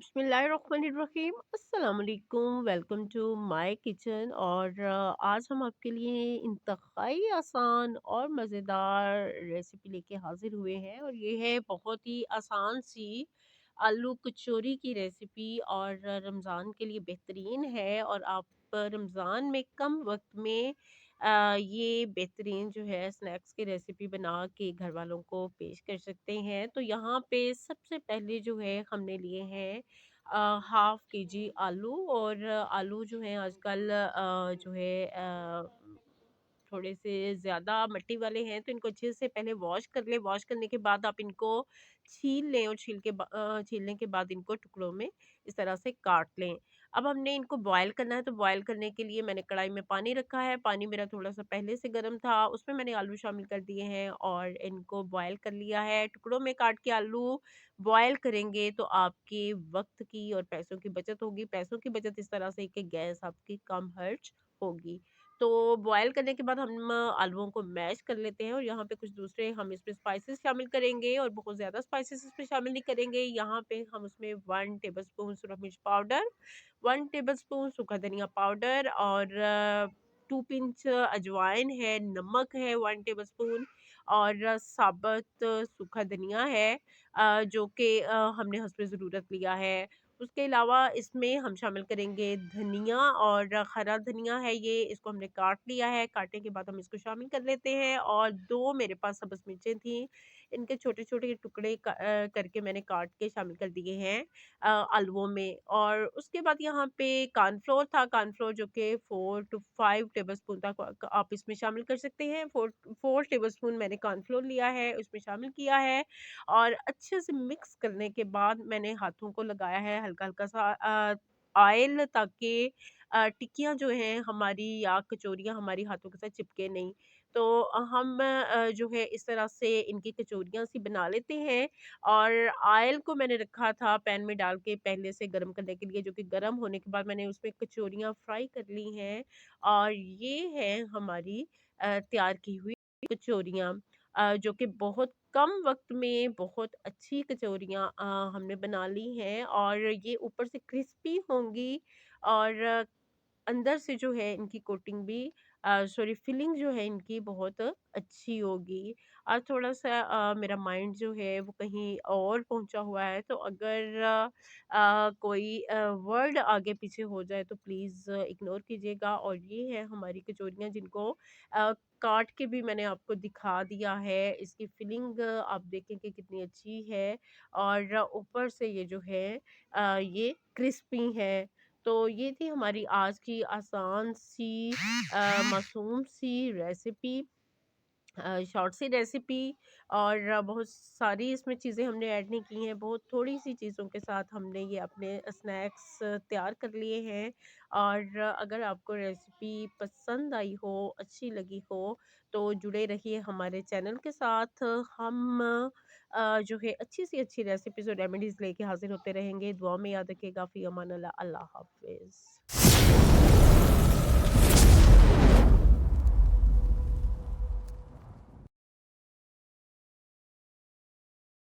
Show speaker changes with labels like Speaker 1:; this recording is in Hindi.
Speaker 1: बिस्मिल्लाहिर्रहमानिर्रहीम अस्सलाम वालेकुम। Welcome to my kitchen. और आज हम आपके लिए इंतहाई आसान और मज़ेदार रेसिपी लेके हाजिर हुए हैं। और ये है बहुत ही आसान सी आलू कचौरी की रेसिपी, और रमज़ान के लिए बेहतरीन है। और आप रमज़ान में कम वक्त में ये बेहतरीन जो है स्नैक्स की रेसिपी बना के घर वालों को पेश कर सकते हैं। तो यहाँ पे सबसे पहले जो है हमने लिए हैं हाफ के जी आलू। और आलू जो है आजकल जो है थोड़े से ज़्यादा मट्टी वाले हैं, तो इनको अच्छे से पहले वॉश कर लें। वॉश करने के बाद आप इनको छील लें, और छीलने के बाद इनको टुकड़ों में इस तरह से काट लें। अब हमने इनको बॉयल करना है, तो बॉयल करने के लिए मैंने कढ़ाई में पानी रखा है। पानी मेरा थोड़ा-सा पहले से गर्म था, उसमें मैंने आलू शामिल कर दिए हैं और इनको बॉयल कर लिया है। टुकड़ों में काट के आलू बॉयल करेंगे तो आपके वक़्त की और पैसों की बचत होगी। पैसों की बचत इस तरह से कि गैस आपकी कम खर्च होगी। तो बॉयल करने के बाद हम आलूओं को मैश कर लेते हैं, और यहाँ पे कुछ दूसरे हम इसमें स्पाइसेस शामिल करेंगे, और बहुत ज़्यादा स्पाइसेस इसमें शामिल नहीं करेंगे। यहाँ पे हम उसमें 1 टेबलस्पून सूखा मिर्च पाउडर, 1 टेबलस्पून सूखा धनिया पाउडर, और 2 पिंच अजवाइन है, नमक है 1 टेबलस्पून, और साबुत सूखा धनिया है जो कि हमने हस्बे ज़रूरत लिया है। उसके अलावा इसमें हम शामिल करेंगे धनिया, और हरा धनिया है ये, इसको हमने काट लिया है। काटने के बाद हम इसको शामिल कर लेते हैं। और 2 मेरे पास सब्ज़ मिर्चें थीं, इनके छोटे-छोटे टुकड़े करके मैंने काट के शामिल कर दिए हैं आलुओं में। और उसके बाद यहाँ पे कॉर्नफ्लोर था, कॉर्नफ्लोर जो कि 4 टू 5 टेबलस्पून तक आप इसमें शामिल कर सकते हैं। 4 टेबलस्पून मैंने कॉर्नफ्लोर लिया है, उसमें शामिल किया है। और अच्छे से मिक्स करने के बाद मैंने हाथों को लगाया है हल्का-हल्का सा ऑयल, ताकि टिक्कियाँ जो हैं हमारी या कचौरियाँ हमारी हाथों के साथ चिपके नहीं। तो हम जो है इस तरह से इनकी कचौरियाँ सी बना लेते हैं। और ऑयल को मैंने रखा था पैन में डाल के पहले से गरम करने के लिए, जो कि गरम होने के बाद मैंने उसमें कचौरियाँ फ्राई कर ली हैं। और ये है हमारी तैयार की हुई कचौरियाँ, जो कि बहुत कम वक़्त में बहुत अच्छी कचौरियाँ हमने बना ली हैं। और ये ऊपर से क्रिस्पी होंगी, और अंदर से जो है इनकी कोटिंग भी सॉरी फिलिंग जो है इनकी बहुत अच्छी होगी। थोड़ा-सा मेरा माइंड जो है वो कहीं और पहुँचा हुआ है, तो अगर कोई वर्ड आगे पीछे हो जाए तो प्लीज़ इग्नोर कीजिएगा। और ये है हमारी कचौरियाँ, जिनको काट के भी मैंने आपको दिखा दिया है। इसकी फिलिंग आप देखें कि कितनी अच्छी है, और ऊपर से ये जो है ये क्रिस्पी है। तो ये थी हमारी आज की आसान सी मासूम सी रेसिपी, शॉर्ट सी रेसिपी। और बहुत सारी इसमें चीज़ें हमने ऐड नहीं की हैं, बहुत थोड़ी सी चीज़ों के साथ हमने ये अपने स्नैक्स तैयार कर लिए हैं। और अगर आपको रेसिपी पसंद आई हो, अच्छी लगी हो, तो जुड़े रहिए हमारे चैनल के साथ। हम जो है अच्छी सी अच्छी रेसिपीज़ और रेमेडीज़ लेके हाजिर होते रहेंगे। दुआ में याद रखिएगा। फ़ी अमान अल्लाह। अल्लाह हाफ़िज़।